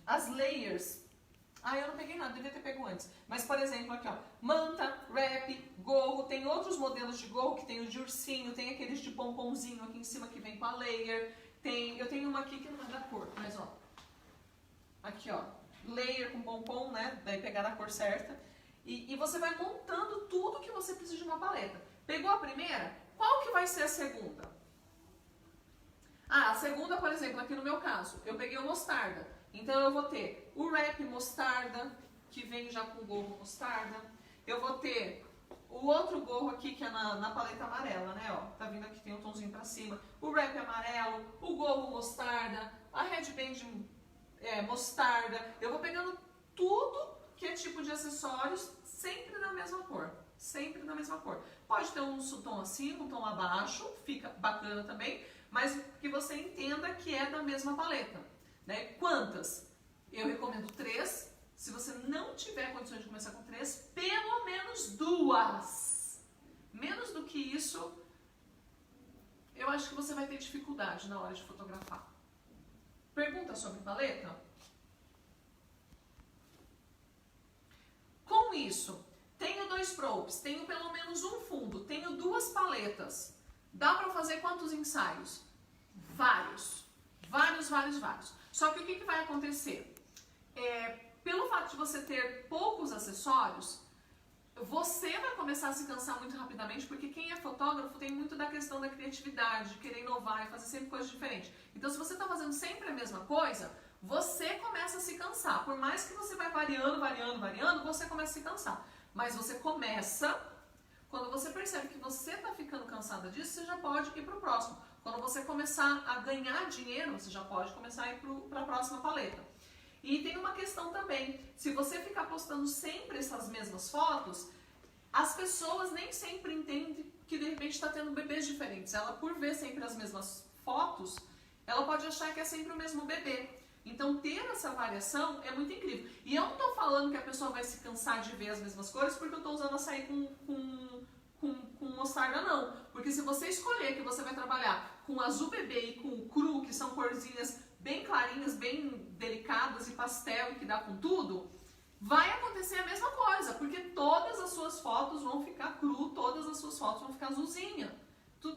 Speaker 1: As layers. Eu não peguei nada, devia ter pego antes. Mas, por exemplo, aqui, ó. Manta, wrap, gorro. Tem outros modelos de gorro, que tem o de ursinho, tem aqueles de pomponzinho aqui em cima que vem com a layer. Eu tenho uma aqui que não é da cor, mas, ó. Aqui, ó. Layer com pompom, né? Daí pegar a cor certa. E você vai montando tudo que você precisa de uma paleta. Pegou a primeira? Qual que vai ser a segunda? A segunda, por exemplo, aqui no meu caso, eu peguei o mostarda. Então eu vou ter o wrap mostarda, que vem já com o gorro mostarda. Eu vou ter o outro gorro aqui, que é na paleta amarela, né? Ó, tá vindo aqui, tem um tomzinho pra cima. O wrap amarelo, o gorro mostarda, a headband mostarda. Eu vou pegando tudo que é tipo de acessórios, sempre na mesma cor. Sempre na mesma cor. Pode ter um tom acima, um tom abaixo, fica bacana também, mas que você entenda que é da mesma paleta. Né? Quantas? Eu recomendo 3. Se você não tiver condições de começar com 3, pelo menos 2. Menos do que isso, eu acho que você vai ter dificuldade na hora de fotografar. Pergunta sobre paleta? Com isso, tenho 2 props, tenho pelo menos um fundo, tenho 2 paletas. Dá pra fazer quantos ensaios? Vários. Vários. Só que o que vai acontecer? Pelo fato de você ter poucos acessórios, você vai começar a se cansar muito rapidamente, porque quem é fotógrafo tem muito da questão da criatividade, de querer inovar e fazer sempre coisas diferentes. Então, se você está fazendo sempre a mesma coisa, você começa a se cansar. Por mais que você vai variando, você começa a se cansar. Mas você começa, quando você percebe que você está ficando cansada disso, você já pode ir para o próximo. Quando você começar a ganhar dinheiro, você já pode começar a ir para a próxima paleta. E tem uma questão também, se você ficar postando sempre essas mesmas fotos, as pessoas nem sempre entendem que de repente está tendo bebês diferentes. Ela, por ver sempre as mesmas fotos, ela pode achar que é sempre o mesmo bebê. Então, ter essa variação é muito incrível. E eu não estou falando que a pessoa vai se cansar de ver as mesmas cores porque eu estou usando açaí com mostarda, não. Porque se você escolher que você vai trabalhar com azul bebê e com cru, que são corzinhas bem clarinhas, bem delicadas e pastel e que dá com tudo, vai acontecer a mesma coisa, porque todas as suas fotos vão ficar cru, todas as suas fotos vão ficar azulzinha.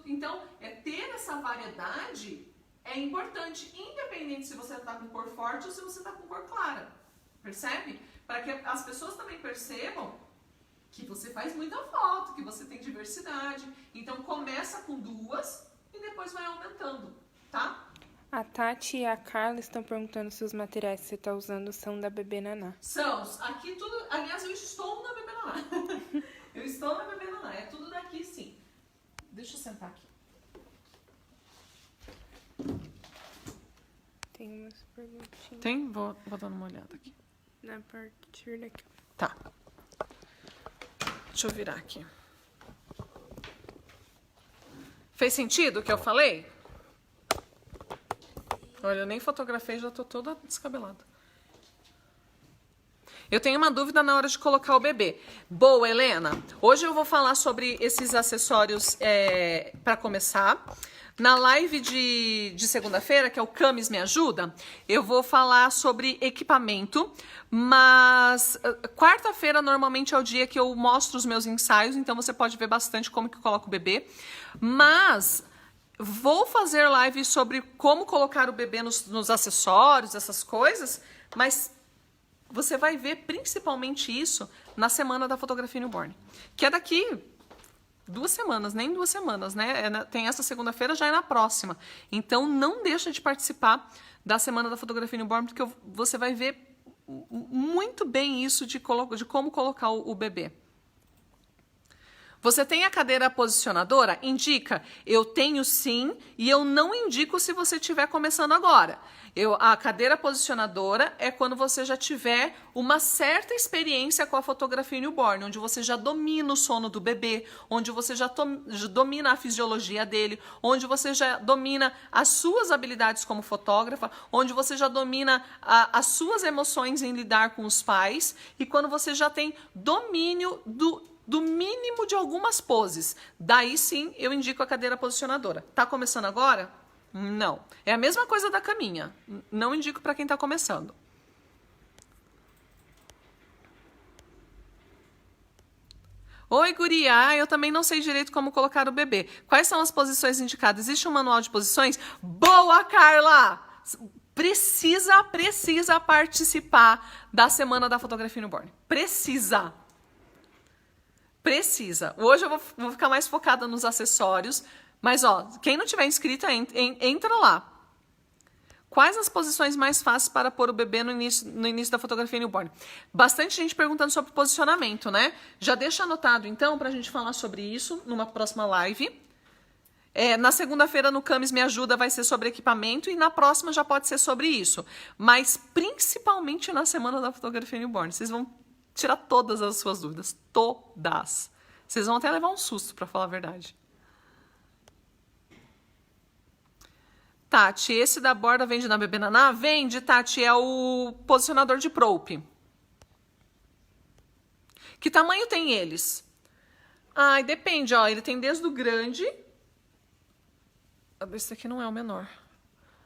Speaker 1: Então, ter essa variedade é importante, independente se você está com cor forte ou se você está com cor clara. Percebe? Para que as pessoas também percebam que você faz muita foto, que você tem diversidade. Então, começa com 2 e depois vai aumentando, tá?
Speaker 3: A Tati e a Carla estão perguntando se os materiais que você está usando são da Bebê Naná.
Speaker 1: São. Aqui tudo... Aliás, eu estou na Bebê Naná. Eu estou na Bebê Naná. É tudo daqui, sim. Deixa eu sentar aqui.
Speaker 3: Tem umas perguntinhas.
Speaker 1: Tem? Vou dando uma olhada aqui.
Speaker 3: Na partir daqui.
Speaker 1: Tá. Deixa eu virar aqui. Fez sentido o que eu falei? Olha, eu nem fotografei, já tô toda descabelada. Eu tenho uma dúvida na hora de colocar o bebê. Boa, Helena. Hoje eu vou falar sobre esses acessórios para começar. Na live de segunda-feira, que é o Camis Me Ajuda, eu vou falar sobre equipamento, mas quarta-feira normalmente é o dia que eu mostro os meus ensaios, então você pode ver bastante como que eu coloco o bebê. Mas vou fazer live sobre como colocar o bebê nos acessórios, essas coisas, mas você vai ver principalmente isso na Semana da Fotografia Newborn, que é daqui 2 semanas, nem 2 semanas, né? Tem essa segunda-feira, já é na próxima. Então, não deixa de participar da Semana da Fotografia Newborn, porque você vai ver muito bem isso de como colocar o bebê. Você tem a cadeira posicionadora? Indica. Eu tenho sim, e eu não indico se você estiver começando agora. A cadeira posicionadora é quando você já tiver uma certa experiência com a fotografia newborn, onde você já domina o sono do bebê, onde você já domina a fisiologia dele, onde você já domina as suas habilidades como fotógrafa, onde você já domina as suas emoções em lidar com os pais, e quando você já tem domínio do mínimo de algumas poses. Daí sim eu indico a cadeira posicionadora. Tá começando agora? Não. É a mesma coisa da caminha. Não indico para quem tá começando. Oi, guria. Eu também não sei direito como colocar o bebê. Quais são as posições indicadas? Existe um manual de posições? Boa, Carla! Precisa participar da Semana da Fotografia Newborn. Precisa. Hoje eu vou ficar mais focada nos acessórios, mas ó, quem não tiver inscrito, entra lá. Quais as posições mais fáceis para pôr o bebê no início da fotografia newborn? Bastante gente perguntando sobre posicionamento, né? Já deixa anotado então para a gente falar sobre isso numa próxima live. Na segunda-feira no Camis Me Ajuda vai ser sobre equipamento e na próxima já pode ser sobre isso. Mas principalmente na Semana da Fotografia Newborn. Vocês vão tirar todas as suas dúvidas. Todas. Vocês vão até levar um susto, para falar a verdade. Tá. Tati, esse da borda vende na Bebê Naná? Vende, Tati, é o posicionador de Prope. Que tamanho tem eles? Ai, depende, ó, ele tem desde o grande... Esse aqui não é o menor.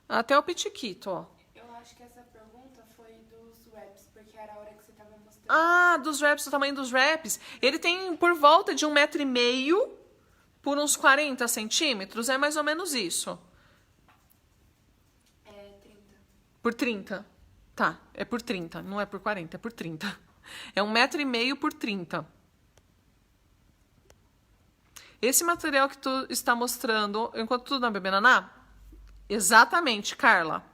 Speaker 1: Até o pitiquito, ó.
Speaker 3: Eu acho que essa pergunta foi dos wraps, porque era a hora que você tava mostrando.
Speaker 1: Ah, dos wraps, o tamanho dos wraps. Ele tem por volta de 1,5 m por uns 40 centímetros. É mais ou menos isso.
Speaker 3: É 30.
Speaker 1: Por 30. Tá, é por 30. Não é por 40, é por 30. É 1,5 m por 30. Esse material que tu está mostrando, enquanto tu na Bebê Naná? Exatamente, Carla.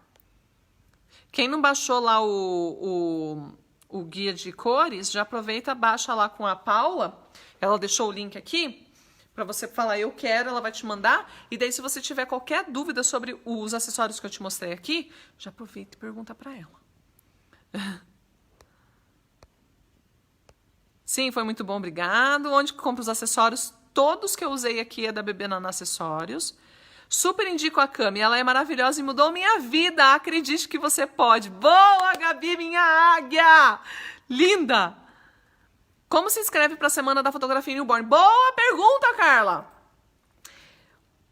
Speaker 1: Quem não baixou lá o guia de cores, já aproveita, baixa lá com a Paula. Ela deixou o link aqui para você falar eu quero, ela vai te mandar. E daí se você tiver qualquer dúvida sobre os acessórios que eu te mostrei aqui, já aproveita e pergunta para ela. Sim, foi muito bom, obrigado. Onde que compra os acessórios? Todos que eu usei aqui é da Bebê Naná Acessórios. Super indico a Cami, ela é maravilhosa e mudou minha vida. Acredite que você pode. Boa, Gabi, minha águia! Linda! Como se inscreve para a Semana da Fotografia Newborn? Boa pergunta, Carla!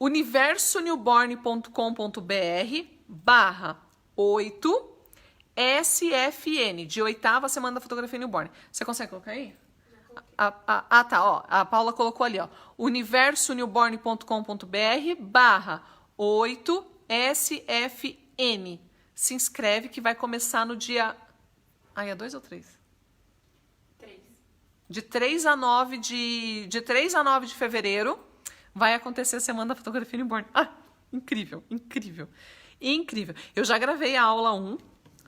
Speaker 1: universonewborn.com.br/8 SFN, de 8ª Semana da Fotografia Newborn. Você consegue colocar aí? Tá, ó. A Paula colocou ali, ó. universonewborn.com.br/8 SFN. Se inscreve que vai começar no dia... é 2 ou 3?
Speaker 3: 3.
Speaker 1: De 3 a 9 de fevereiro vai acontecer a Semana da Fotografia Newborn. Ah, incrível, incrível. Incrível. Eu já gravei a aula 1.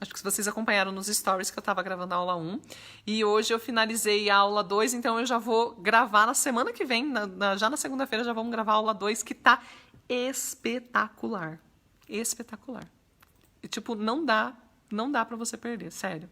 Speaker 1: Acho que vocês acompanharam nos stories que eu estava gravando a aula 1. E hoje eu finalizei a aula 2, então eu já vou gravar na semana que vem, já na segunda-feira já vamos gravar a aula 2, que tá espetacular. Espetacular. E, tipo, não dá pra você perder, sério.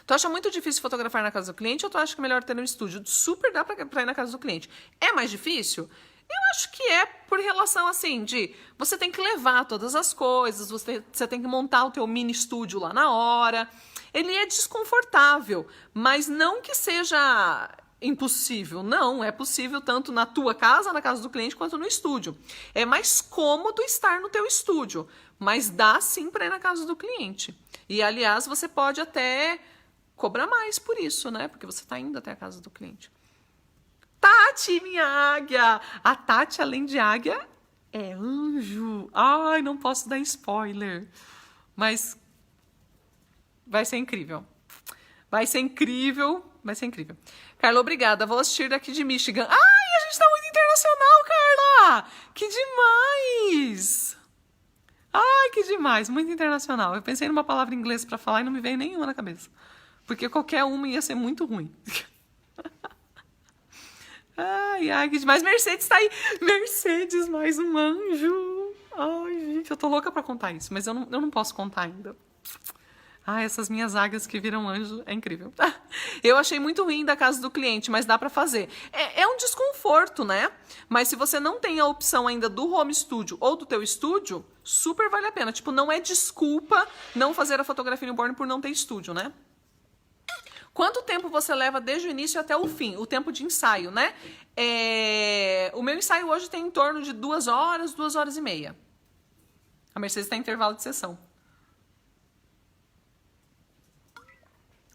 Speaker 1: Tu acha muito difícil fotografar na casa do cliente ou tu acha que é melhor ter no estúdio? Super dá pra ir na casa do cliente. É mais difícil? Eu acho que é por relação, assim, de você tem que levar todas as coisas, você tem que montar o teu mini estúdio lá na hora. Ele é desconfortável, mas não que seja impossível. Não, é possível tanto na tua casa, na casa do cliente, quanto no estúdio. É mais cômodo estar no teu estúdio, mas dá sim para ir na casa do cliente. E, aliás, você pode até cobrar mais por isso, né? Porque você está indo até a casa do cliente. Tati, minha águia! A Tati, além de águia, é anjo. Ai, não posso dar spoiler. Mas vai ser incrível. Vai ser incrível. Vai ser incrível. Carla, obrigada. Vou assistir daqui de Michigan. Ai, a gente tá muito internacional, Carla! Que demais! Ai, que demais. Muito internacional. Eu pensei numa palavra em inglês pra falar e não me veio nenhuma na cabeça. Porque qualquer uma ia ser muito ruim. Ai, que demais. Mercedes tá aí. Mercedes, mais um anjo. Ai, gente, eu tô louca pra contar isso, mas eu não posso contar ainda. Ai, essas minhas águias que viram anjo, é incrível. Eu achei muito ruim da casa do cliente, mas dá pra fazer. É um desconforto, né? Mas se você não tem a opção ainda do home studio ou do teu estúdio, super vale a pena. Tipo, não é desculpa não fazer a fotografia newborn por não ter estúdio, né? Quanto tempo você leva desde o início até o fim? O tempo de ensaio, né? O meu ensaio hoje tem em torno de 2 horas, 2 horas e meia. A Mercedes está em intervalo de sessão.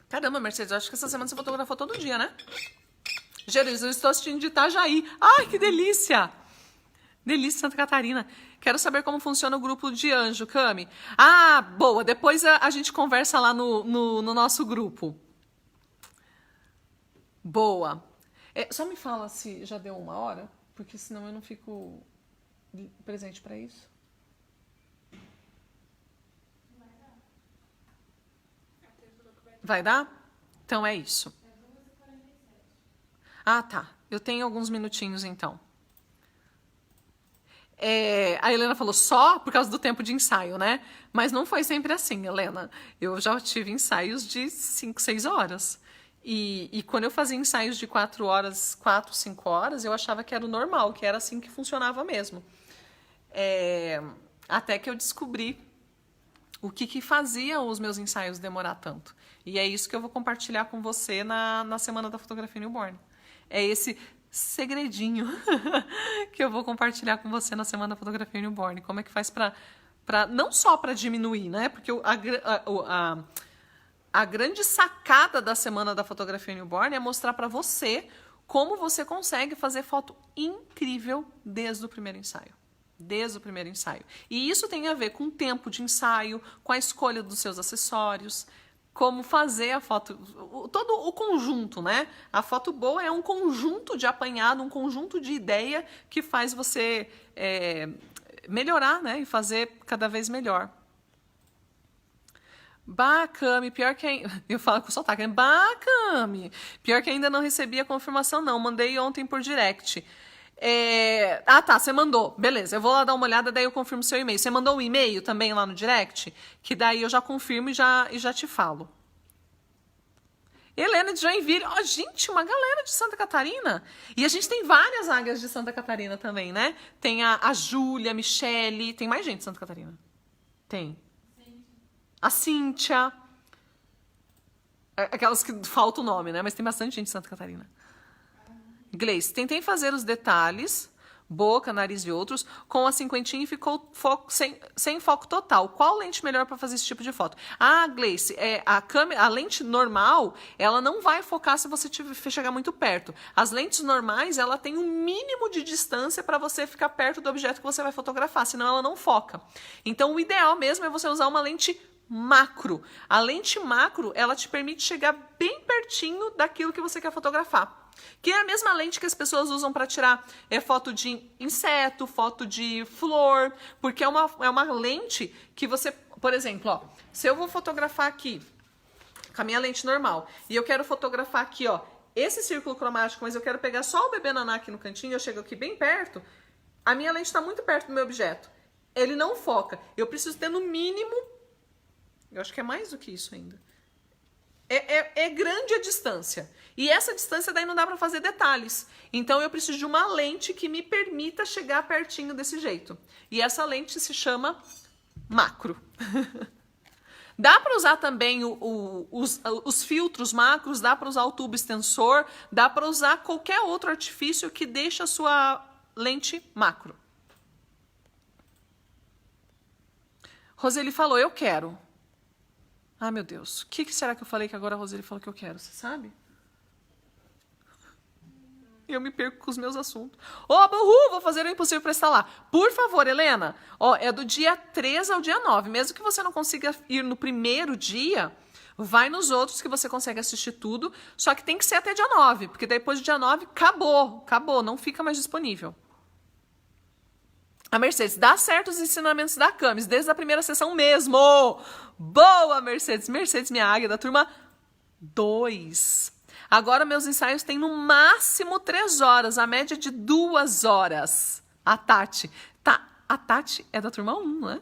Speaker 1: Caramba, Mercedes, eu acho que essa semana você fotografou todo dia, né? Jesus, eu estou assistindo de Itajaí. Ai, que delícia! Delícia, Santa Catarina. Quero saber como funciona o grupo de anjo, Cami. Ah, boa. Depois a gente conversa lá no nosso grupo. Boa. Só me fala se já deu 1 hora, porque senão eu não fico presente para isso. Vai dar? Então é isso. Ah, tá. Eu tenho alguns minutinhos, então. A Helena falou só por causa do tempo de ensaio, né? Mas não foi sempre assim, Helena. Eu já tive ensaios de 5, 6 horas. E quando eu fazia ensaios de 4 horas, 4, 5 horas, eu achava que era o normal, que era assim que funcionava mesmo. até que eu descobri o que fazia os meus ensaios demorar tanto. E é isso que eu vou compartilhar com você na Semana da Fotografia Newborn. É esse segredinho que eu vou compartilhar com você na Semana da Fotografia Newborn. Como é que faz não só para diminuir, né? Porque a grande sacada da Semana da Fotografia Newborn é mostrar para você como você consegue fazer foto incrível desde o primeiro ensaio. Desde o primeiro ensaio. E isso tem a ver com o tempo de ensaio, com a escolha dos seus acessórios, como fazer a foto, todo o conjunto, né? A foto boa é um conjunto de apanhado, um conjunto de ideia que faz você melhorar, né? E fazer cada vez melhor. Bacame, pior que eu falo com sotaque, né? Bacame, pior que ainda não recebi a confirmação não, mandei ontem por direct. Tá, você mandou, beleza, eu vou lá dar uma olhada, daí eu confirmo seu e-mail. Você mandou um e-mail também lá no direct? Que daí eu já confirmo e já te falo. Helena de Joinville, gente, uma galera de Santa Catarina. E a gente tem várias águias de Santa Catarina também, né? Tem a Júlia, a Michele, tem mais gente de Santa Catarina? Tem. A Cíntia. Aquelas que falta o nome, né? Mas tem bastante gente de Santa Catarina. Gleice, tentei fazer os detalhes, boca, nariz e outros, com a cinquentinha e ficou sem foco total. Qual lente melhor para fazer esse tipo de foto? Gleice, a lente normal, ela não vai focar se você chegar muito perto. As lentes normais, ela tem um mínimo de distância para você ficar perto do objeto que você vai fotografar, senão ela não foca. Então, o ideal mesmo é você usar uma lente macro. A lente macro, ela te permite chegar bem pertinho daquilo que você quer fotografar. Que é a mesma lente que as pessoas usam para tirar foto de inseto, foto de flor, porque é uma lente que você, por exemplo, ó, se eu vou fotografar aqui com a minha lente normal e eu quero fotografar aqui, ó, esse círculo cromático, mas eu quero pegar só o bebê naná aqui no cantinho, eu chego aqui bem perto, a minha lente está muito perto do meu objeto. Ele não foca. Eu preciso ter no mínimo, eu acho que é mais do que isso ainda. É grande a distância. E essa distância daí não dá para fazer detalhes. Então eu preciso de uma lente que me permita chegar pertinho desse jeito. E essa lente se chama macro. Dá para usar também os filtros macros, dá para usar o tubo extensor, dá para usar qualquer outro artifício que deixe a sua lente macro. Roseli falou, eu quero. Meu Deus. O que será que eu falei que agora a Roseli falou que eu quero? Você sabe? Eu me perco com os meus assuntos. Vou fazer o impossível para estar lá. Por favor, Helena. É do dia 3 ao dia 9. Mesmo que você não consiga ir no primeiro dia, vai nos outros que você consegue assistir tudo. Só que tem que ser até dia 9. Porque depois do dia 9, acabou. Não fica mais disponível. A Mercedes, dá certo os ensinamentos da Camis, desde a primeira sessão mesmo. Boa, Mercedes. Mercedes, minha águia da turma 2. Agora meus ensaios têm no máximo 3 horas, a média de 2 horas. A Tati. A Tati é da turma 1, né?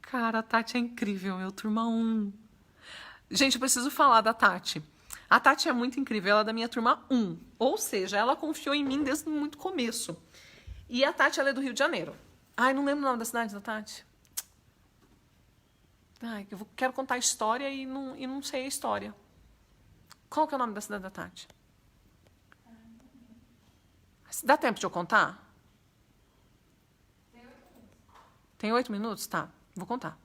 Speaker 1: Cara, a Tati é incrível, meu, turma 1. Gente, eu preciso falar da Tati. A Tati é muito incrível, ela é da minha turma 1. Ou seja, ela confiou em mim desde muito começo. E a Tati, ela é do Rio de Janeiro. Não lembro o nome da cidade da Tati. Quero contar a história e não sei a história. Qual que é o nome da cidade da Tati? Dá tempo de eu contar? Tem 8 minutos? Tá, vou contar.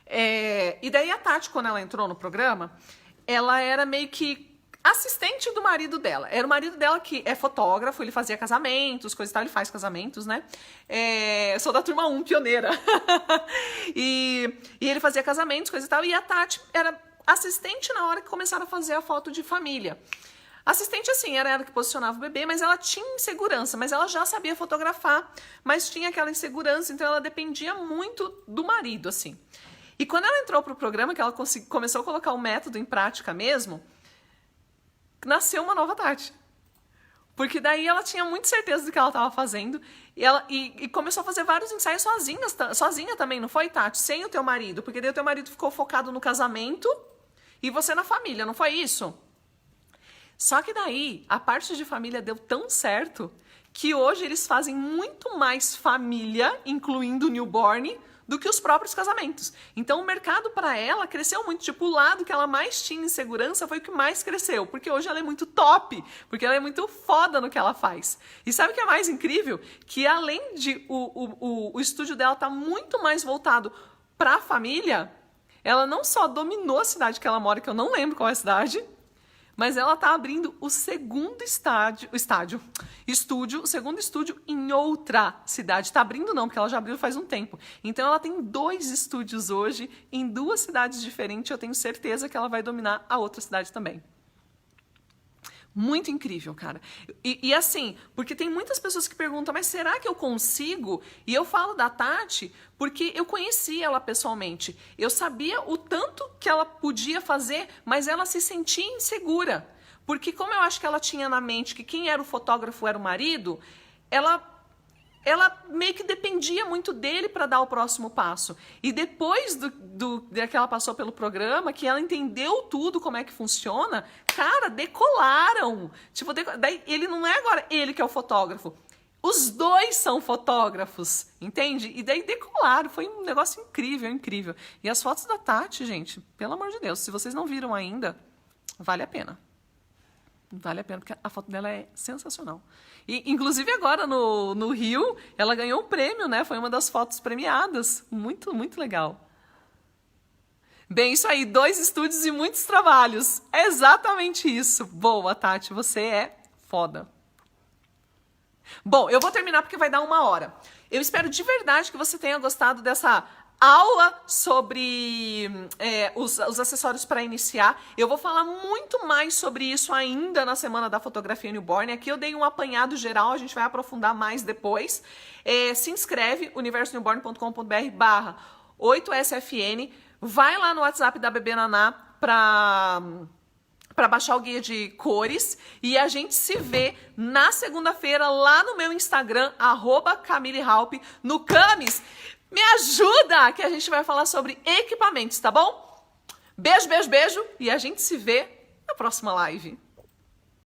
Speaker 1: E daí a Tati, quando ela entrou no programa, ela era meio que assistente do marido dela. Era o marido dela que é fotógrafo, ele fazia casamentos, coisa e tal, ele faz casamentos, né? Eu sou da turma 1, pioneira. e ele fazia casamentos, coisa e tal, e a Tati era assistente na hora que começaram a fazer a foto de família. Assistente, assim, era ela que posicionava o bebê, mas ela tinha insegurança, mas ela já sabia fotografar, mas tinha aquela insegurança, então ela dependia muito do marido, assim. E quando ela entrou pro programa, que ela começou a colocar o método em prática mesmo, nasceu uma nova Tati. Porque daí ela tinha muita certeza do que ela estava fazendo e começou a fazer vários ensaios sozinha também, não foi, Tati? Sem o teu marido, porque daí o teu marido ficou focado no casamento e você na família, não foi isso? Só que daí a parte de família deu tão certo que hoje eles fazem muito mais família, incluindo newborn, do que os próprios casamentos. Então o mercado para ela cresceu muito, tipo, o lado que ela mais tinha insegurança foi o que mais cresceu, porque hoje ela é muito top, porque ela é muito foda no que ela faz. E sabe o que é mais incrível? Que além de o estúdio dela tá muito mais voltado para a família, ela não só dominou a cidade que ela mora, que eu não lembro qual é a cidade, mas ela tá abrindo o segundo estúdio em outra cidade. Tá abrindo não, porque ela já abriu faz um tempo. Então ela tem 2 estúdios hoje em 2 cidades diferentes. Eu tenho certeza que ela vai dominar a outra cidade também. Muito incrível, cara. E assim, porque tem muitas pessoas que perguntam, mas será que eu consigo? E eu falo da Tati porque eu conheci ela pessoalmente. Eu sabia o tanto que ela podia fazer, mas ela se sentia insegura. Porque como eu acho que ela tinha na mente que quem era o fotógrafo era o marido, ela meio que dependia muito dele para dar o próximo passo. E depois que ela passou pelo programa, que ela entendeu tudo como é que funciona, cara, decolaram. Tipo, daí ele não é agora ele que é o fotógrafo. Os 2 são fotógrafos, entende? E daí decolaram. Foi um negócio incrível, incrível. E as fotos da Tati, gente, pelo amor de Deus, se vocês não viram ainda, vale a pena. Vale a pena, porque a foto dela é sensacional. E, inclusive, agora no Rio, ela ganhou um prêmio, né? Foi uma das fotos premiadas. Muito, muito legal. Bem, isso aí, 2 estúdios e muitos trabalhos. É exatamente isso. Boa, Tati, você é foda. Bom, eu vou terminar porque vai dar 1 hora. Eu espero de verdade que você tenha gostado dessa aula sobre os acessórios para iniciar. Eu vou falar muito mais sobre isso ainda na Semana da Fotografia Newborn. Aqui eu dei um apanhado geral, a gente vai aprofundar mais depois. Se inscreve, universonewborn.com.br/8SFN. Vai lá no WhatsApp da Bebê Naná para baixar o guia de cores. E a gente se vê na segunda-feira lá no meu Instagram, @CamileHaup, no Camis. Me ajuda, que a gente vai falar sobre equipamentos, tá bom? Beijo, beijo, beijo. E a gente se vê na próxima live.